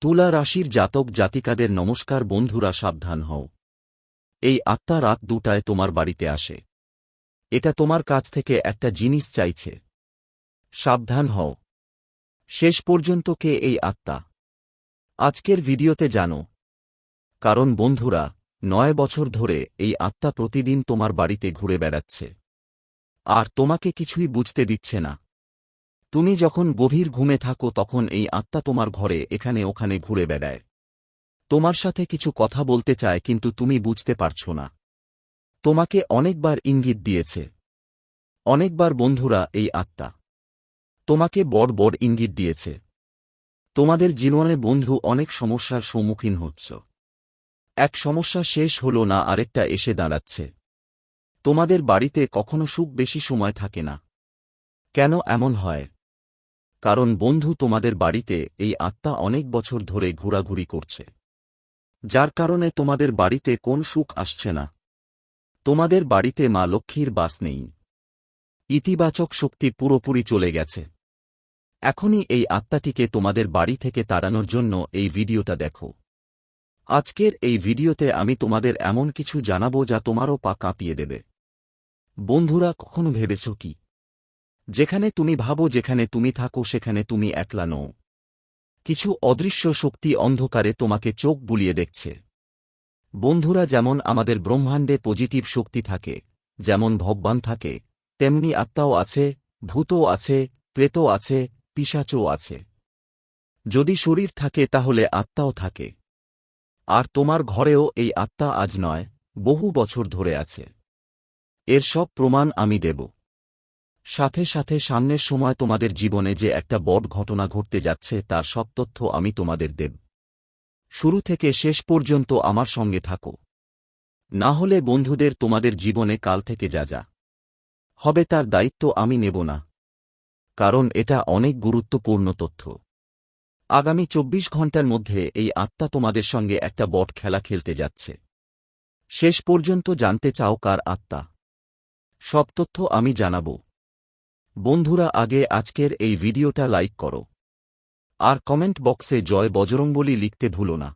তুলা রাশির জাতক জাতিকাদের নমস্কার। বন্ধুরা, সাবধান হও। এই আত্মা রাত 2টায় তোমার বাড়িতে আসে। এটা তোমার কাছ থেকে একটা জিনিস চাইছে। সাবধান হও। শেষ পর্যন্ত কে এই আত্মা, আজকের ভিডিওতে জানো। কারণ বন্ধুরা, 9 বছর ধরে এই আত্মা প্রতিদিন তোমার বাড়িতে ঘুরে বেড়াচ্ছে, আর তোমাকে কিছুই বুঝতে দিচ্ছে না। তুমি যখন গভীর ঘুমে থাকো তখন এই আত্মা তোমার ঘরে এখানে ওখানে ঘুরে বেড়ায়। তোমার সাথে কিছু কথা বলতে চায়, কিন্তু তুমি বুঝতে পারছো না। তোমাকে অনেকবার ইঙ্গিত দিয়েছে। অনেকবার বন্ধুরা, এই আত্মা তোমাকে বড় বড় ইঙ্গিত দিয়েছে। তোমাদের জীবনে বন্ধু অনেক সমস্যার সম্মুখীন হচ্ছ। এক সমস্যা শেষ হল না, আরেকটা এসে দাঁড়াচ্ছে। তোমাদের বাড়িতে কখনো সুখ বেশি সময় থাকে না। কেন এমন হয়? কারণ বন্ধু, তোমাদের বাড়িতে এই আত্মা অনেক বছর ধরে ঘোরাঘুরি করছে, যার কারণে তোমাদের বাড়িতে কোন সুখ আসছে না। তোমাদের বাড়িতে মা লক্ষ্মীর বাস নেই। ইতিবাচক শক্তি পুরোপুরি চলে গেছে। এখনই এই আত্মাটিকে তোমাদের বাড়ি থেকে তাড়ানোর জন্য এই ভিডিওটা দেখো। আজকের এই ভিডিওতে আমি তোমাদের এমন কিছু জানাবো যা তোমারও পা কাঁপিয়ে দেবে। বন্ধুরা, কখনো ভেবেছ কি, যেখানে তুমি ভাবো যেখানে তুমি থাকো সেখানে তুমি একলা নও? কিছু অদৃশ্য শক্তি অন্ধকারে তোমাকে চোখ বুলিয়ে দেখছে। বন্ধুরা, যেমন আমাদের ব্রহ্মাণ্ডে পজিটিভ শক্তি থাকে, যেমন ভগবান থাকে, তেমনি আত্মাও আছে, ভূতও আছে, প্রেতও আছে, পিশাচও আছে। যদি শরীর থাকে তাহলে আত্মাও থাকে। আর তোমার ঘরেও এই আত্মা আজ নয়, বহু বছর ধরে আছে। এর সব প্রমাণ আমি দেব। সাথে সাথে সামনের সময় তোমাদের জীবনে যে একটা বড় ঘটনা ঘটতে যাচ্ছে তার সব তথ্য আমি তোমাদের দেব। শুরু থেকে শেষ পর্যন্ত আমার সঙ্গে থাকো। না হলে বন্ধুদের তোমাদের জীবনে কাল থেকে যা যা হবে তার দায়িত্ব আমি নেব না। কারণ এটা অনেক গুরুত্বপূর্ণ তথ্য। আগামী 24 ঘন্টার মধ্যে এই আত্মা তোমাদের সঙ্গে একটা বড় খেলা খেলতে যাচ্ছে। শেষ পর্যন্ত জানতে চাও কার আত্মা? সব তথ্য আমি জানাব। বন্ধুরা, আগে আজকের এই ভিডিওটা লাইক করো, আর কমেন্ট বক্সে জয় বজরংবলী লিখতে ভুলো না।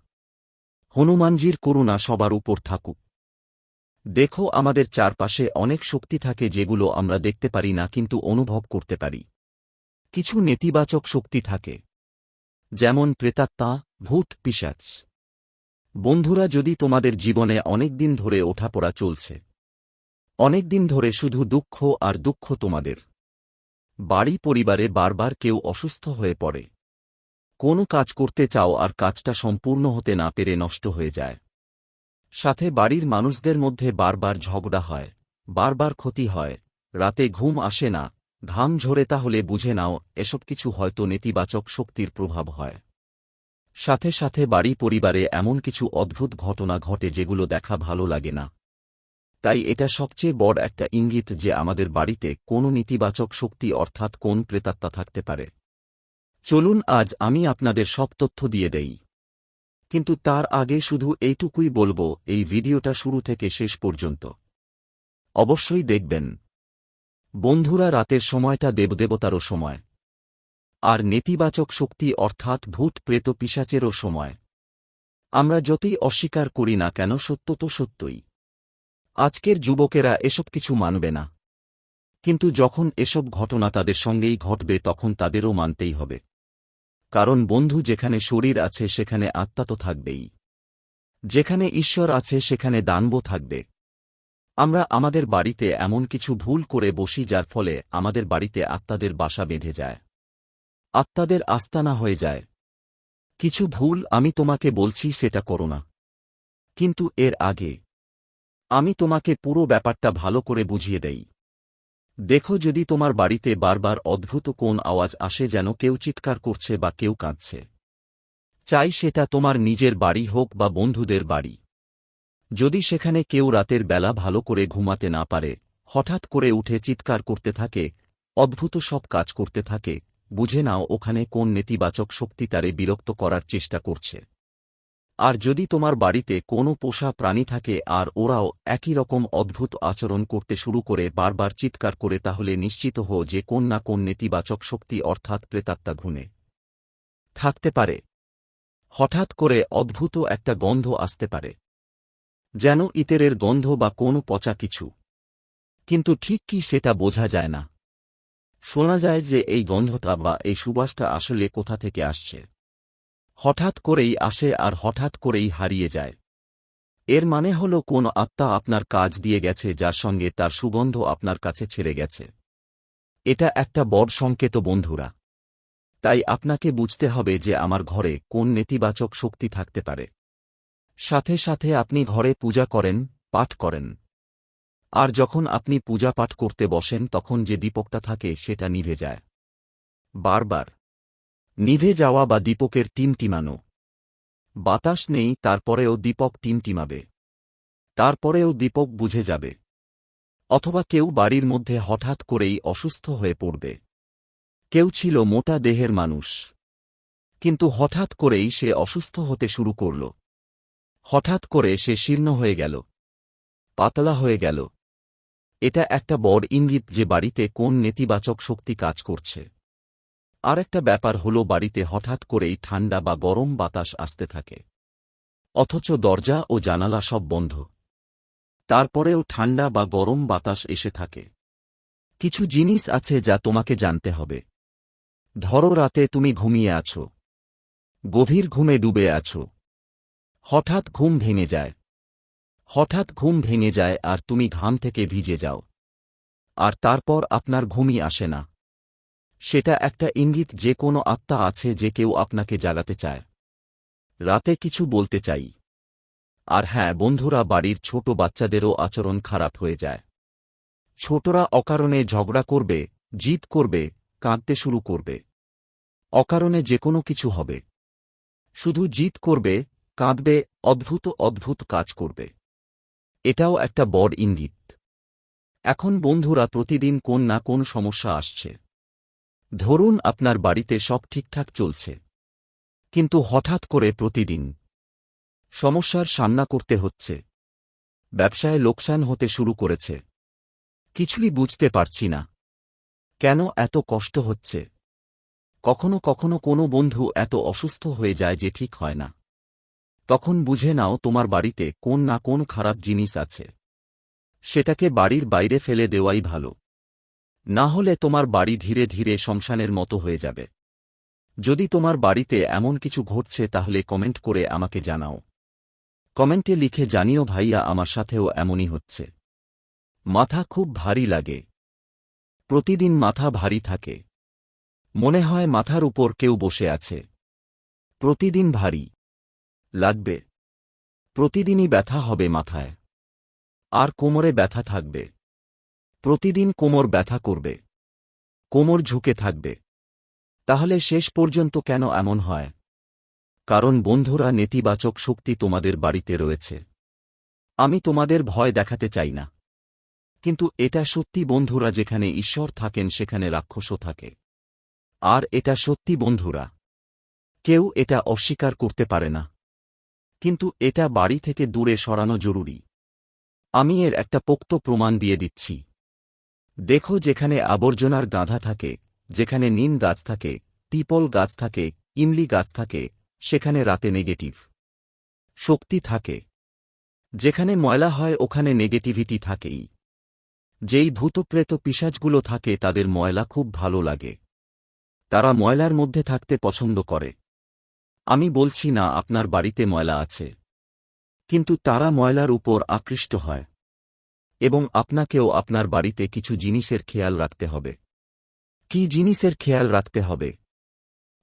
হনুমানজির করুণা সবার উপর থাকুক। দেখো, আমাদের চারপাশে অনেক শক্তি থাকে যেগুলো আমরা দেখতে পারি না, কিন্তু অনুভব করতে পারি। কিছু নেতিবাচক শক্তি থাকে, যেমন প্রেতাত্মা, ভূত, পিশাচ। বন্ধুরা, যদি তোমাদের জীবনে অনেক দিন ধরে ওঠাপড়া চলছে, অনেক দিন ধরে শুধু দুঃখ আর দুঃখ, তোমাদের বাড়ি পরিবারে বারবার কেউ অসুস্থ হয়ে পড়ে, কোনো কাজ করতে চাও আর কাজটা সম্পূর্ণ হতে না পেরে নষ্ট হয়ে যায়, সাথে বাড়ির মানুষদের মধ্যে বারবার ঝগড়া হয়, বারবার ক্ষতি হয়, রাতে ঘুম আসে না, ঘাম ঝরে, তাহলে বুঝে নাও এসব কিছু হয়তো নেতিবাচক শক্তির প্রভাব হয়। সাথে সাথে বাড়ি পরিবারে এমন কিছু অদ্ভুত ঘটনা ঘটে যেগুলো দেখা ভালো লাগে না। তাই এটা সবচেয়ে বড় একটা ইঙ্গিত যে আমাদের বাড়িতে কোনো নেতিবাচক শক্তি অর্থাৎ কোন প্রেতাত্মা থাকতে পারে। চলুন আজ আমি আপনাদের সব তথ্য দিয়ে দেই। কিন্তু তার আগে শুধু এইটুকুই বলবো, এই ভিডিওটা শুরু থেকে শেষ পর্যন্ত অবশ্যই দেখবেন। বন্ধুরা, রাতের সময়টা দেবদেবতারও সময়, আর নেতিবাচক শক্তি অর্থাৎ ভূত প্রেত পিশাচেরও সময়। আমরা যতই অস্বীকার করি না কেন, সত্য তো সত্যই। আজকের যুবকেরা এসব কিছু মানবে না, কিন্তু যখন এসব ঘটনা তাদের সঙ্গেই ঘটবে তখন তাদেরও মানতেই হবে। কারণ বন্ধু, যেখানে শরীর আছে সেখানে আত্মা তো থাকবেই। যেখানে ঈশ্বর আছে সেখানে দানব থাকবে। আমরা আমাদের বাড়িতে এমন কিছু ভুল করে বসি যার ফলে আমাদের বাড়িতে আত্মাদের বাসা বেঁধে যায়, আত্মাদের আস্তানা হয়ে যায়। কিছু ভুল আমি তোমাকে বলছি সেটা করো না, কিন্তু এর আগে আমি তোমাকে পুরো ব্যাপারটা ভালো করে বুঝিয়ে দেই। দেখো, যদি তোমার বাড়িতে বারবার অদ্ভুত কোন আওয়াজ আসে, যেন কেউ চিৎকার করছে বা কেউ কাঁদছে, চাই সেটা তোমার নিজের বাড়ি হোক বা বন্ধুদের বাড়ি, যদি সেখানে কেউ রাতের বেলা ভালো করে ঘুমাতে না পারে, হঠাৎ করে উঠে চিৎকার করতে থাকে, অদ্ভুত সব কাজ করতে থাকে, বুঝে নাও ওখানে কোন নেতিবাচক শক্তি তারে বিরক্ত করার চেষ্টা করছে। আর যদি তোমার বাড়িতে কোনো পোষা প্রাণী থাকে আর ওরাও একই রকম অদ্ভুত আচরণ করতে শুরু করে, বারবার চিৎকার করে, তাহলে নিশ্চিত হও যে কোন না কোন নেতিবাচক শক্তি অর্থাৎ প্রেতাত্মা ঘুনে থাকতে পারে। হঠাৎ করে অদ্ভুত একটা গন্ধ আসতে পারে, যেন ইতেরের গন্ধ বা কোনো পচা কিছু, কিন্তু ঠিক কি সেটা বোঝা যায় না। শোনা যায় যে এই গন্ধটা বা এই সুবাসটা আসলে কোথা থেকে আসছে। হঠাৎ করেই আসে আর হঠাৎ করেই হারিয়ে যায়। এর মানে হল কোন আত্মা আপনার কাজ দিয়ে গেছে, যার সঙ্গে তার সুগন্ধ আপনার কাছে ছেড়ে গেছে। এটা একটা বড় সংকেত বন্ধুরা। তাই আপনাকে বুঝতে হবে যে আমার ঘরে কোন নেতিবাচক শক্তি থাকতে পারে। সাথে সাথে আপনি ঘরে পূজা করেন, পাঠ করেন, আর যখন আপনি পূজা পাঠ করতে বসেন তখন যে দীপকটা থাকে সেটা নিভে যায়। বারবার নিভে যাওয়া বা দীপকের টিমটিমানো। বাতাস নেই, তারপরেও দীপক টিমটিমাবে, তারপরেও দীপক বুঝে যাবে। অথবা কেউ বাড়ির মধ্যে হঠাৎ করেই অসুস্থ হয়ে পড়বে। কেউ ছিল মোটা দেহের মানুষ, কিন্তু হঠাৎ করেই সে অসুস্থ হতে শুরু করল। হঠাৎ করে সে শীর্ণ হয়ে গেল, পাতলা হয়ে গেল। এটা একটা বড় ইঙ্গিত যে বাড়িতে কোন নেতিবাচক শক্তি কাজ করছে। আর একটা ব্যাপার হল, বাড়িতে হঠাৎ করেই ঠান্ডা বা গরম বাতাস আসতে থাকে, অথচ দরজা ও জানালা সব বন্ধ। তারপরেও ঠান্ডা বা গরম বাতাস এসে থাকে। কিছু জিনিস আছে যা তোমাকে জানতে হবে। ধরো রাতে তুমি ঘুমিয়ে আছো, গভীর ঘুমে ডুবে আছো। হঠাৎ ঘুম ভেঙে যায়। হঠাৎ ঘুম ভেঙে যায় আর তুমি ঘাম থেকে ভিজে যাও, আর তারপর আপনার ঘুমই আসে না। সেটা একটা ইঙ্গিত যে কোনো আত্মা আছে, যে কেউ আপনাকে জাগাতে চায়। রাতে কিছু বলতে চাই। আর হ্যাঁ বন্ধুরা, বাড়ির ছোট বাচ্চাদেরও আচরণ খারাপ হয়ে যায়। ছোটরা অকারণে ঝগড়া করবে, জিদ করবে, কাঁদতে শুরু করবে। অকারণে যে কোনো কিছু হবে, শুধু জিদ করবে, কাঁদবে, অদ্ভুত অদ্ভুত কাজ করবে। এটাও একটা বড় ইঙ্গিত। এখন বন্ধুরা, প্রতিদিন কোন না কোন সমস্যা আসছে। ধরুন আপনার বাড়িতে সব ঠিকঠাক চলছে, কিন্তু হঠাৎ করে প্রতিদিন সমস্যার সামনা করতে হচ্ছে। ব্যবসায় লোকসান হতে শুরু করেছে। কিছুই বুঝতে পারছি না, কেন এত কষ্ট হচ্ছে। কখনো কখনো কোনো বন্ধু এত অসুস্থ হয়ে যায় যে ঠিক হয় না। তখন বুঝে নাও তোমার বাড়িতে কোন না কোন খারাপ জিনিস আছে। সেটাকে বাড়ির বাইরে ফেলে দেওয়াই ভালো, না হলে তোমার বাড়ি ধীরে ধীরে শ্মশানের মতো হয়ে যাবে। যদি তোমার বাড়িতে এমন কিছু ঘটছে তাহলে কমেন্ট করে আমাকে জানাও। কমেন্টে লিখে জানিও, ভাইয়া আমার সাথেও এমনই হচ্ছে। মাথা খুব ভারী লাগে, প্রতিদিন মাথা ভারী থাকে। মনে হয় মাথার উপর কেউ বসে আছে। প্রতিদিন ভারী লাগবে। প্রতিদিনই ব্যথা হবে মাথায়, আর কোমরে ব্যথা থাকবে। প্রতিদিন কোমর ব্যথা করবে, কোমর ঝুঁকে থাকবে। তাহলে শেষ পর্যন্ত কেন এমন হয়? কারণ বন্ধুরা, নেতিবাচক শক্তি তোমাদের বাড়িতে রয়েছে। আমি তোমাদের ভয় দেখাতে চাই না, কিন্তু এটা সত্যি বন্ধুরা, যেখানে ঈশ্বর থাকেন সেখানে রাক্ষসও থাকে। আর এটা সত্যি বন্ধুরা, কেউ এটা অস্বীকার করতে পারে না। কিন্তু এটা বাড়ি থেকে দূরে সরানো জরুরি। আমি এর একটা পোক্ত প্রমাণ দিয়ে দিচ্ছি। দেখো, যেখানে আবর্জনার গাঁধা থাকে, যেখানে নিম গাছ থাকে, পিপল গাছ থাকে, ইমলি গাছ থাকে, সেখানে রাতে নেগেটিভ শক্তি থাকে। যেখানে ময়লা হয় ওখানে নেগেটিভিটি থাকেই। যেই ভূতপ্রেত পিশাচগুলো থাকে তাদের ময়লা খুব ভালো লাগে। তারা ময়লার মধ্যে থাকতে পছন্দ করে। আমি বলছি না আপনার বাড়িতে ময়লা আছে, কিন্তু তারা ময়লার উপর আকৃষ্ট হয়। এবং আপনাকেও আপনার বাড়িতে কিছু জিনিসের খেয়াল রাখতে হবে। কি জিনিসের খেয়াল রাখতে হবে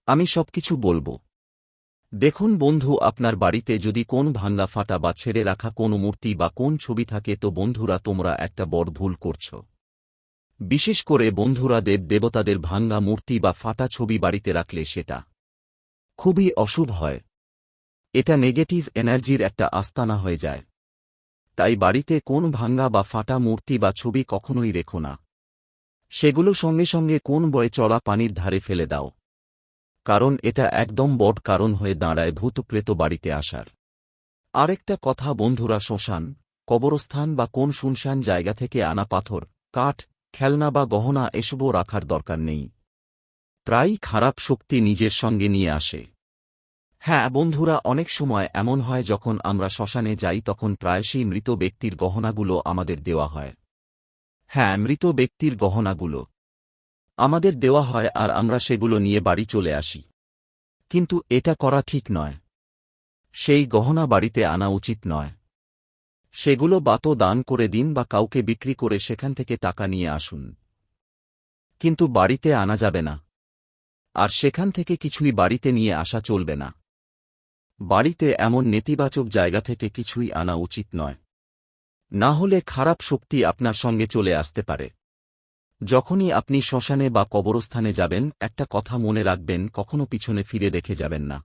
আমি সবকিছু বলবো। দেখুন বন্ধু, আপনার বাড়িতে যদি কোন ভাঙ্গা ফাটা বা ছেড়ে রাখা কোন মূর্তি বা কোন ছবি থাকে, তো বন্ধুরা তোমরা একটা বড় ভুল করছ। বিশেষ করে বন্ধুরা, দেব দেবতাদের ভাঙ্গা মূর্তি বা ফাটা ছবি বাড়িতে রাখলে সেটা খুবই অশুভ হয়। এটা নেগেটিভ এনার্জির একটা আস্তানা হয়ে যায়। তাই বাড়িতে কোন ভাঙ্গা বা ফাটা মূর্তি বা ছবি কখনোই রেখো না। সেগুলো সঙ্গে সঙ্গে কোন বয়ে চলা পানির ধারে ফেলে দাও। কারণ এটা একদম বড় কারণ হয়ে দাঁড়ায় ভূতপ্রেত বাড়িতে আসার। আরেকটা কথা বন্ধুরা, শ্মশান, কবরস্থান বা কোন শুনশান জায়গা থেকে আনা পাথর, কাঠ, খেলনা বা গহনা এসবও রাখার দরকার নেই। প্রায়ই খারাপ শক্তি নিজের সঙ্গে নিয়ে আসে। হ্যাঁ বন্ধুরা, অনেক সময় এমন হয় যখন আমরা শ্মশানে যাই তখন প্রায়শই মৃত ব্যক্তির গহনাগুলো আমাদের দেওয়া হয়। হ্যাঁ, মৃত ব্যক্তির গহনাগুলো আমাদের দেওয়া হয় আর আমরা সেগুলো নিয়ে বাড়ি চলে আসি। কিন্তু এটা করা ঠিক নয়। সেই গহনা বাড়িতে আনা উচিত নয়। সেগুলো বা তো দান করে দিন বা কাউকে বিক্রি করে সেখান থেকে টাকা নিয়ে আসুন। কিন্তু বাড়িতে আনা যাবে না। আর সেখান থেকে কিছুই বাড়িতে নিয়ে আসা চলবে না। বাড়িতে এমন নেতিবাচক জায়গা থেকে কিছুই আনা উচিত নয়। না হলে খারাপ শক্তি আপনার সঙ্গে চলে আসতে পারে। যখনই আপনি শ্মশানে বা কবরস্থানে যাবেন, একটা কথা মনে রাখবেন, কখনো পিছনে ফিরে দেখে যাবেন না।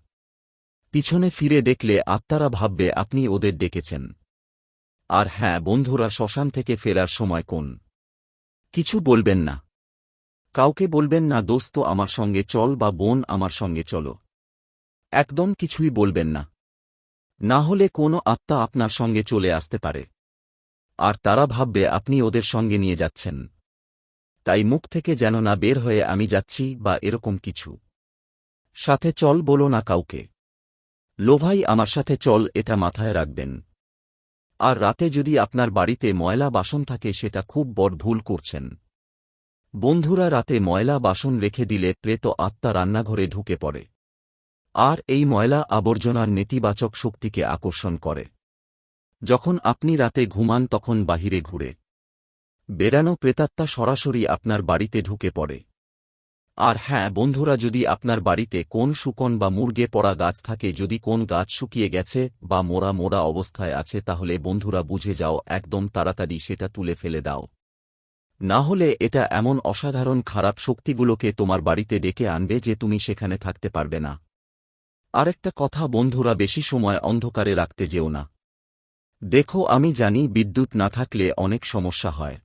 পিছনে ফিরে দেখলে আত্মারা ভাববে আপনি ওদের ডেকেছেন। আর হ্যাঁ বন্ধুরা, শ্মশান থেকে ফেরার সময় কোন কিছু বলবেন না। কাউকে বলবেন না দোস্ত আমার সঙ্গে চল বা বোন আমার সঙ্গে চলো। একদম কিছুই বলবেন না। না হলে কোনো আত্মা আপনার সঙ্গে চলে আসতে পারে। আর তারা ভাববে আপনি ওদের সঙ্গে নিয়ে যাচ্ছেন। তাই মুখ থেকে যেন না বের হয়ে আমি যাচ্ছি বা এরকম কিছু। সাথে চল বলো না কাউকে। লোভাই আমার সাথে চল, এটা মাথায় রাখবেন। আর রাতে যদি আপনার বাড়িতে ময়লা বাসন থাকে সেটা খুব বড় ভুল করছেন। বন্ধুরা, রাতে ময়লা বাসন রেখে দিলে প্রেত আত্মা রান্নাঘরে ঢুকে পড়ে। আর এই ময়লা আবর্জনার নেতিবাচক শক্তিকে আকর্ষণ করে। যখন আপনি রাতে ঘুমান তখন বাহিরে ঘুরে বেড়ানো প্রেতাত্মা সরাসরি আপনার বাড়িতে ঢুকে পড়ে। আর হ্যাঁ বন্ধুরা, যদি আপনার বাড়িতে কোন শুকন বা মুরগে পড়া গাছ থাকে, যদি কোন গাছ শুকিয়ে গেছে বা মোড়া মোড়া অবস্থায় আছে, তাহলে বন্ধুরা বুঝে যাও, একদম তাড়াতাড়ি সেটা তুলে ফেলে দাও। না হলে এটা এমন অসাধারণ খারাপ শক্তিগুলোকে তোমার বাড়িতে ডেকে আনবে যে তুমি সেখানে থাকতে পারবে না। আরেকটা কথা বন্ধুরা, বেশি সময় অন্ধকারে রাখতে যেও না। দেখো, আমি জানি বিদ্যুৎ না থাকলে অনেক সমস্যা হয়।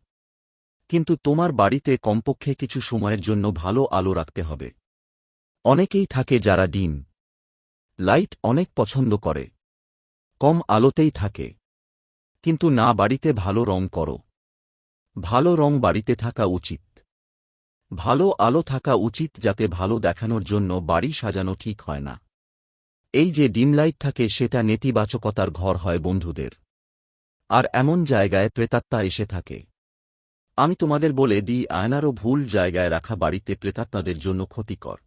কিন্তু তোমার বাড়িতে কমপক্ষে কিছু সময়ের জন্য ভালো আলো রাখতে হবে। অনেকেই থাকে যারা ডিম লাইট অনেক পছন্দ করে, কম আলোতেই থাকে। কিন্তু না, বাড়িতে ভালো রং করো। ভালো রং বাড়িতে থাকা উচিত। ভালো আলো থাকা উচিত, যাতে ভালো দেখানোর জন্য বাড়ি সাজানো ঠিক হয় না। এই যে ডিম লাইট থাকে সেটা নেতিবাচকতার ঘর হয় বন্ধুদের। আর এমন জায়গায় প্রেতাত্মা এসে থাকে। আমি তোমাদের বলে দিই, আয়নারও ভুল জায়গায় রাখা বাড়িতে প্রেতাত্মাদের জন্য ক্ষতিকর।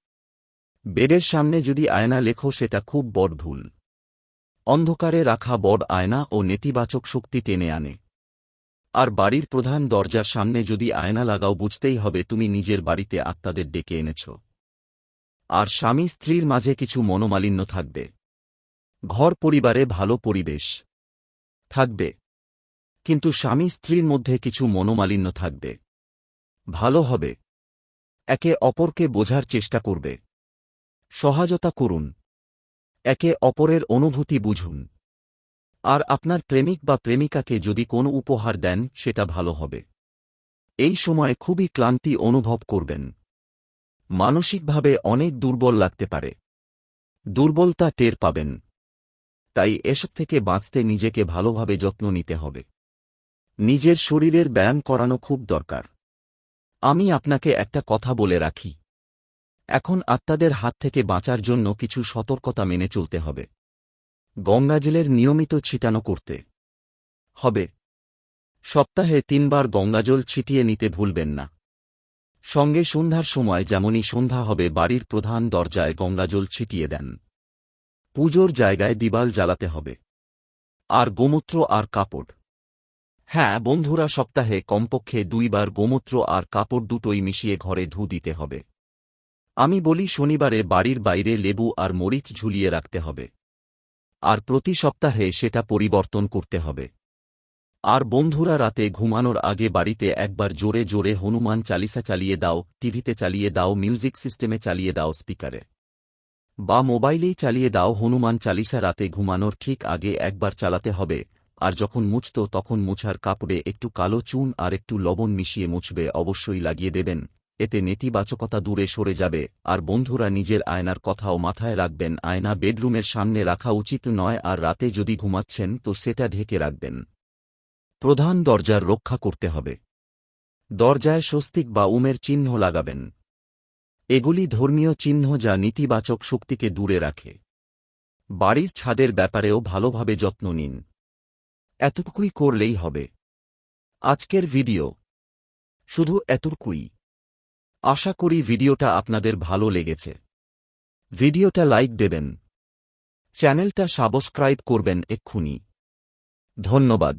বেডের সামনে যদি আয়না লেখো সেটা খুব বড় ভুল। অন্ধকারে রাখা বড় আয়না ও নেতিবাচক শক্তি টেনে আনে। আর বাড়ির প্রধান দরজার সামনে যদি আয়না লাগাও, বুঝতেই হবে তুমি নিজের বাড়িতে আত্মাদের ডেকে এনেছ। আর স্বামী স্ত্রীর মাঝে কিছু মনোমালিন্য থাকবে। ঘর পরিবারে ভালো পরিবেশ থাকবে, কিন্তু স্বামী স্ত্রীর মধ্যে কিছু মনোমালিন্য থাকবে। ভালো হবে, একে অপরকে বোঝার চেষ্টা করবে, সহায়তা করুন, একে অপরের অনুভূতি বুঝুন। আর আপনার প্রেমিক বা প্রেমিকাকে যদি কোনো উপহার দেন সেটা ভালো হবে। এই সময় খুবই ক্লান্তি অনুভব করবেন। মানসিকভাবে অনেক দুর্বল লাগতে পারে। দুর্বলতা টের পাবেন। তাই এসব থেকে বাঁচতে নিজেকে ভালোভাবে যত্ন নিতে হবে। নিজের শরীরের ব্যায়াম করানো খুব দরকার। আমি আপনাকে একটা কথা বলে রাখি, এখন আত্মাদের হাত থেকে বাঁচার জন্য কিছু সতর্কতা মেনে চলতে হবে। গঙ্গাজলের নিয়মিত ছিটানো করতে হবে। সপ্তাহে ৩ বার গঙ্গাজল ছিটিয়ে নিতে ভুলবেন না। সঙ্গে সন্ধ্যার সময় যেমনই সন্ধ্যা হবে বাড়ির প্রধান দরজায় গঙ্গাজল ছিটিয়ে দেন। পুজোর জায়গায় দিবাল জ্বালাতে হবে। আর গোমূত্র আর কাপড়, হ্যাঁ বন্ধুরা, সপ্তাহে কমপক্ষে ২ বার গোমূত্র আর কাপড় দুটোই মিশিয়ে ঘরে ধু দিতে হবে। আমি বলি শনিবারে বাড়ির বাইরে লেবু আর মরিচ ঝুলিয়ে রাখতে হবে। আর প্রতি সপ্তাহে সেটা পরিবর্তন করতে হবে। আর বন্ধুরা, রাতে ঘুমানোর আগে বাড়িতে একবার জোরে জোরে হনুমান চালিসা চালিয়ে দাও, টিভিতে চালিয়ে দাও, মিউজিক সিস্টেমে চালিয়ে দাও, স্পিকারে বা মোবাইলেই চালিয়ে দাও হনুমান চালিসা। রাতে ঘুমানোর ঠিক আগে একবার চালাতে হবে। আর যখন মুছতো তখন মুছার কাপড়ে একটু কালো চুন আর একটু লবণ মিশিয়ে মুছবে, অবশ্যই লাগিয়ে দেবেন। এতে নেতিবাচকতা দূরে সরে যাবে। আর বন্ধুরা, নিজের আয়নার কথাও মাথায় রাখবেন। আয়না বেডরুমের সামনে রাখা উচিত নয়, আর রাতে যদি ঘুমাচ্ছেন তো সেটা ঢেকে রাখবেন। প্রধান দরজার রক্ষা করতে হবে। দরজায় স্বস্তিক বা উমের চিহ্ন লাগাবেন। এগুলি ধর্মীয় চিহ্ন যা নেতিবাচক শক্তিকে দূরে রাখে। বাড়ির ছাদের ব্যাপারেও ভালোভাবে যত্ন নিন। এতটুকুই করলেই হবে। আজকের ভিডিও শুধু এতটুকুই। আশা করি ভিডিওটা আপনাদের ভালো লেগেছে। ভিডিওটা লাইক দেবেন, চ্যানেলটা সাবস্ক্রাইব করবেন এক্ষুনি। ধন্যবাদ।